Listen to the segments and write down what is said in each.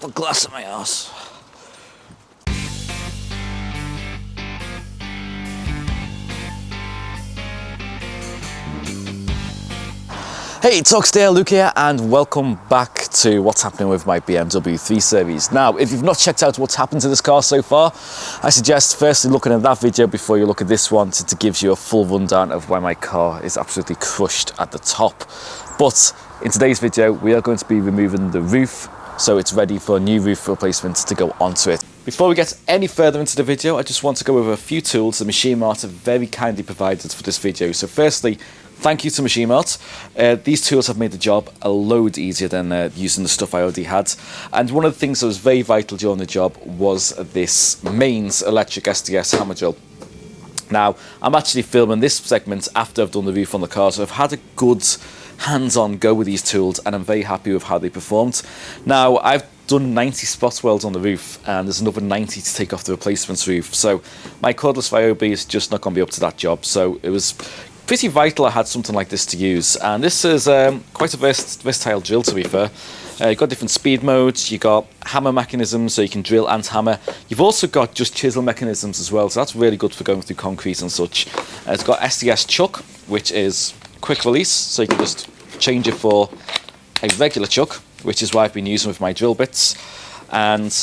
the glass in my ass. Hey, it's Oxdale, Luke here, and welcome back to what's happening with my BMW 3 Series. Now, if you've not checked out what's happened to this car so far, I suggest firstly looking at that video before you look at this one, since it gives you a full rundown of why my car is absolutely crushed at the top. But in today's video, we are going to be removing the roof, so it's ready for a new roof replacement to go onto it. Before we get any further into the video, I just want to go over a few tools that Machine Mart have very kindly provided for this video. So firstly, thank you to Machine Mart. These tools have made the job a load easier than using the stuff I already had. And one of the things that was very vital during the job was this mains electric SDS hammer drill. Now, I'm actually filming this segment after I've done the roof on the car, so I've had a good hands-on go with these tools and I'm very happy with how they performed. Now, I've done 90 spot welds on the roof and there's another 90 to take off the replacement roof. So my cordless VOB is just not going to be up to that job. So it was pretty vital I had something like this to use, and this is quite a versatile drill, to be fair. You've got different speed modes, you've got hammer mechanisms so you can drill and hammer. You've also got just chisel mechanisms as well, so that's really good for going through concrete and such. It's got SDS chuck, which is quick release, so you can just change it for a regular chuck, which is what I've been using with my drill bits. And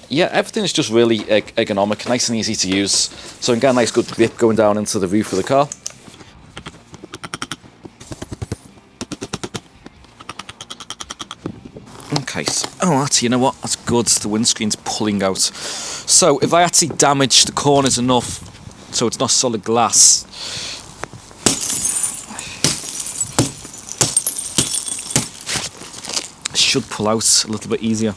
yeah, everything is just really ergonomic, nice and easy to use, so you can get a nice good grip going down into the roof of the car. Okay, so, oh, that's, you know what, that's good, the windscreen's pulling out. So if I actually damage the corners enough so it's not solid glass, it should pull out a little bit easier.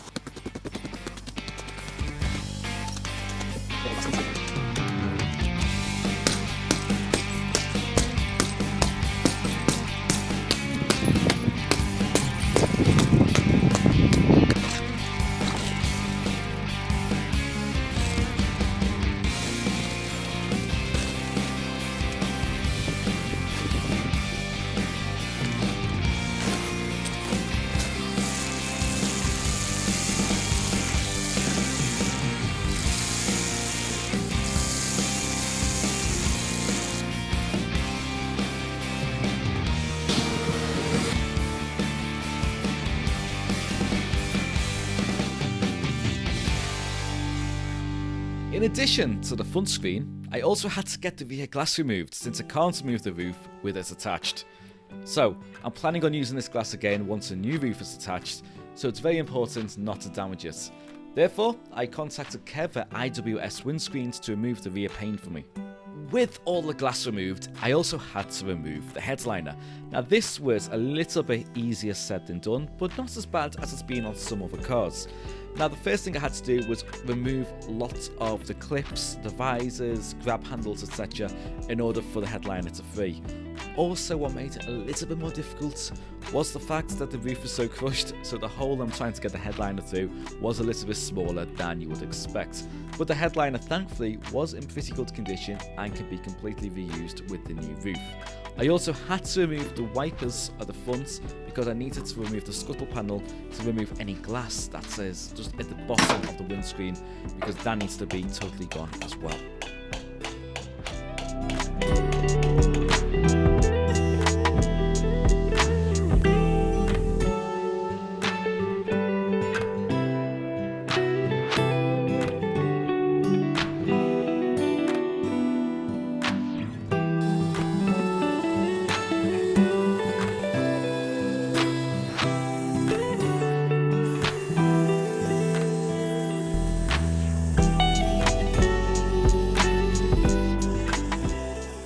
In addition to the front screen, I also had to get the rear glass removed since I can't remove the roof with it attached. So I'm planning on using this glass again once a new roof is attached, so it's very important not to damage it. Therefore, I contacted Kev at IWS Windscreens to remove the rear pane for me. With all the glass removed, I also had to remove the headliner. Now this was a little bit easier said than done, but not as bad as it's been on some other cars. Now the first thing I had to do was remove lots of the clips, the visors, grab handles, etc. in order for the headliner to free. Also, what made it a little bit more difficult was the fact that the roof was so crushed, so the hole I'm trying to get the headliner through was a little bit smaller than you would expect. But the headliner thankfully was in pretty good condition and can be completely reused with the new roof. I also had to remove the wipers at the front because I needed to remove the scuttle panel to remove any glass that is just at the bottom of the windscreen, because that needs to be totally gone as well.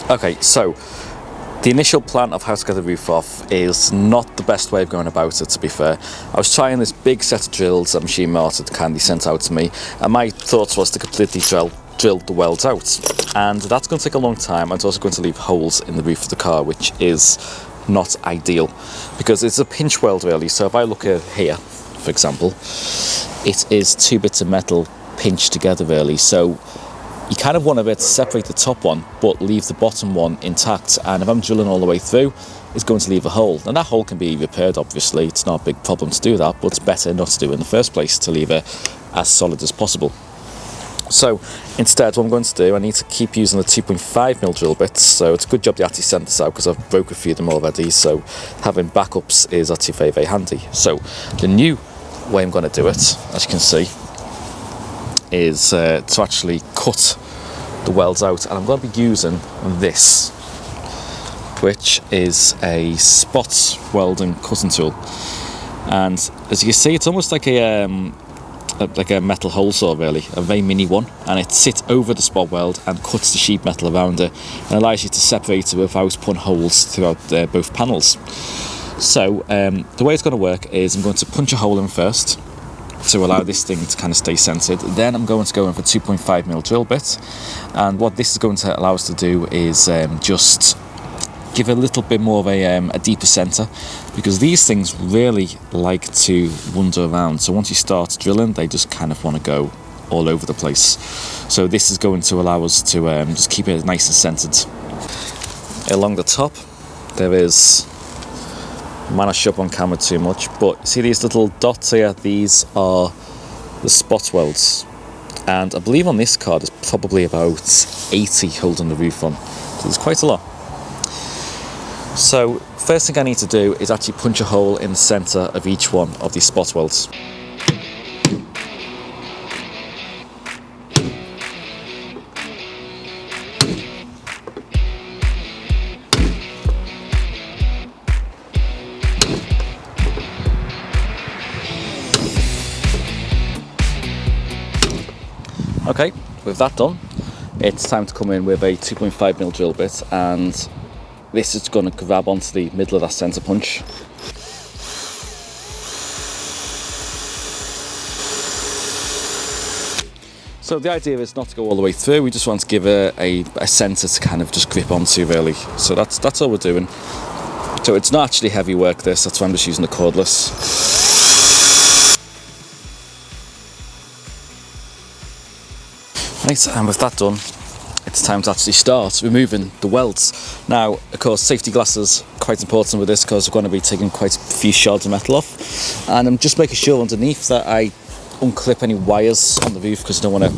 Okay, so the initial plan of how to get the roof off is not the best way of going about it, to be fair. I was trying this big set of drills that Machine Mart had kindly sent out to me, and my thoughts was to completely drill the welds out. And that's going to take a long time, and it's also going to leave holes in the roof of the car, which is not ideal, because it's a pinch weld really. So if I look at here, for example, it is two bits of metal pinched together really. So you kind of want to be able to separate the top one but leave the bottom one intact, and if I'm drilling all the way through, is going to leave a hole. And that hole can be repaired, obviously. It's not a big problem to do that, but it's better not to do it in the first place, to leave it as solid as possible. So instead, what I'm going to do, I need to keep using the 2.5mm drill bits. So it's a good job they actually sent this out, because I've broke a few of them already. So having backups is actually very, very handy. So the new way I'm going to do it, as you can see, is to actually cut the welds out. And I'm going to be using this, which is a spot welding cutting tool. And as you can see, it's almost like a metal hole saw, really, a very mini one, and it sits over the spot weld and cuts the sheet metal around it and allows you to separate it without putting holes throughout both panels. So the way it's going to work is I'm going to punch a hole in first to allow this thing to kind of stay centered. Then I'm going to go in for 2.5mm drill bit, and what this is going to allow us to do is just give a little bit more of a deeper center, because these things really like to wander around. So once you start drilling, they just kind of want to go all over the place. So this is going to allow us to just keep it nice and centered. Along the top, there is, I might not show up on camera too much, but see these little dots here? These are the spot welds. And I believe on this car there's probably about 80 holding the roof on. So there's quite a lot. So first thing I need to do is actually punch a hole in the centre of each one of these spot welds. Okay, with that done, it's time to come in with a 2.5mm drill bit, and this is going to grab onto the middle of that centre punch. So the idea is not to go all the way through, we just want to give a centre to kind of just grip onto, really. So that's all we're doing. So it's not actually heavy work, this, that's why I'm just using the cordless. Right, and with that done, it's time to actually start removing the welds. Now, of course, safety glasses are quite important with this, because we're going to be taking quite a few shards of metal off. And I'm just making sure underneath that I unclip any wires on the roof, because I don't want to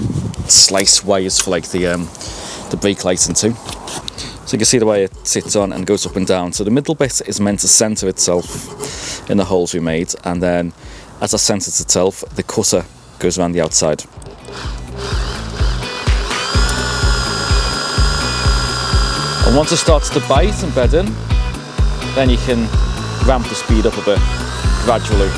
slice wires for like the brake lights and too. So you can see the way it sits on and goes up and down. So the middle bit is meant to centre itself in the holes we made, and then as it centres itself, the cutter goes around the outside. And once it starts to bite and bed in, then you can ramp the speed up a bit gradually.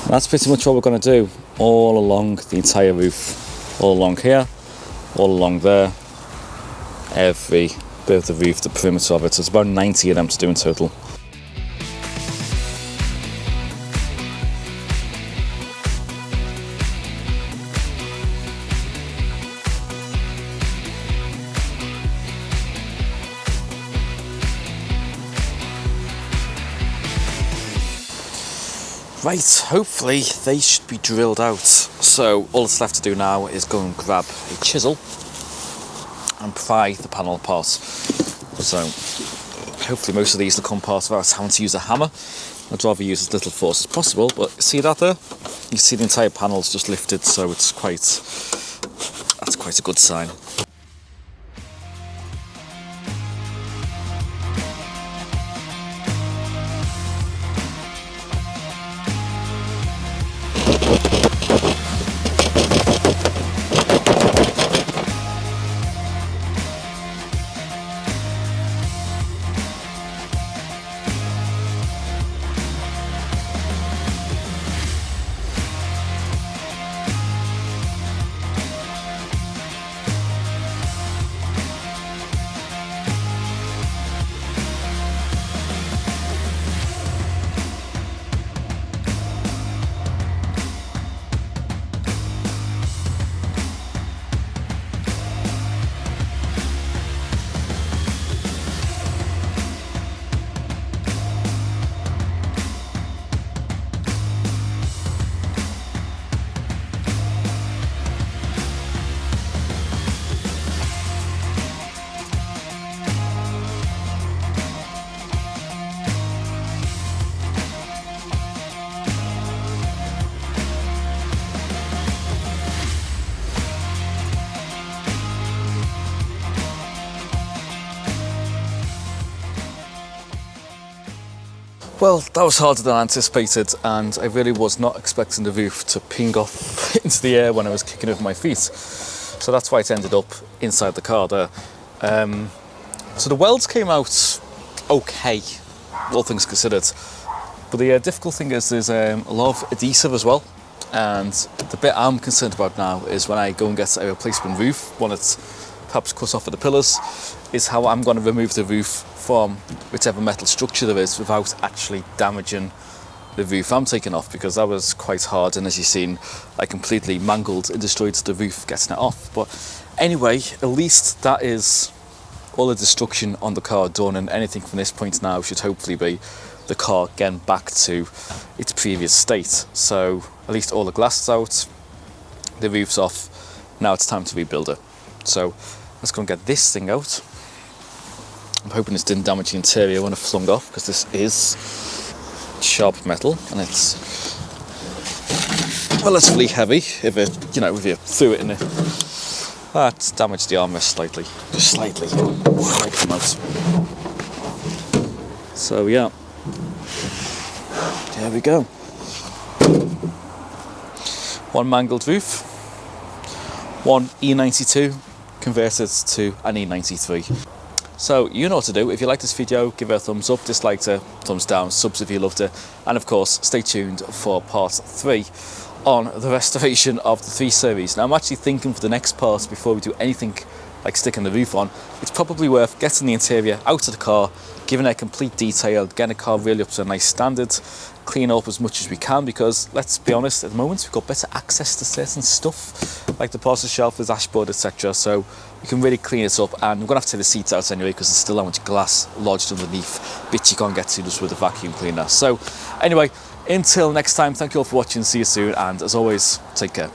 That's pretty much what we're going to do all along the entire roof. All along here, all along there, every bit of the roof, the perimeter of it. So it's about 90 of them to do in total. Right, hopefully they should be drilled out. So all that's left to do now is go and grab a chisel and pry the panel apart. So hopefully most of these will come apart without having to use a hammer. I'd rather use as little force as possible, but see that there? You see the entire panel's just lifted, so that's quite a good sign. Well, that was harder than anticipated, and I really was not expecting the roof to ping off into the air when I was kicking over my feet. So that's why it ended up inside the car there. So the welds came out okay, all things considered. But the difficult thing is there's a lot of adhesive as well. And the bit I'm concerned about now is when I go and get a replacement roof, one that's perhaps cut off at the pillars, is how I'm going to remove the roof from whichever metal structure there is without actually damaging the roof I'm taking off, because that was quite hard, and as you've seen, I completely mangled and destroyed the roof getting it off. But anyway, at least that is all the destruction on the car done, and anything from this point now should hopefully be the car getting back to its previous state. So at least all the glass is out, the roof's off, now it's time to rebuild it. So let's go and get this thing out. I'm hoping this didn't damage the interior when it flung off, because this is sharp metal and it's relatively heavy. If it, if you threw it in it, that's damaged the armrest slightly, just slightly. Might come out. So yeah, there we go. One mangled roof, one E92 converted to an E93. So you know what to do. If you like this video, give it a thumbs up, dislike it, thumbs down, subs if you loved it, and of course stay tuned for part 3 on the restoration of the 3 Series. Now I'm actually thinking for the next part, before we do anything like sticking the roof on, it's probably worth getting the interior out of the car, giving it a complete detail, getting the car really up to a nice standard, clean up as much as we can, because let's be honest, at the moment we've got better access to certain stuff like the parcel shelf, the dashboard, etc. So we can really clean it up, and we're gonna have to take the seats out anyway because there's still that much glass lodged underneath, bits you can't get to just with a vacuum cleaner. So anyway, until next time, thank you all for watching, see you soon, and as always, take care.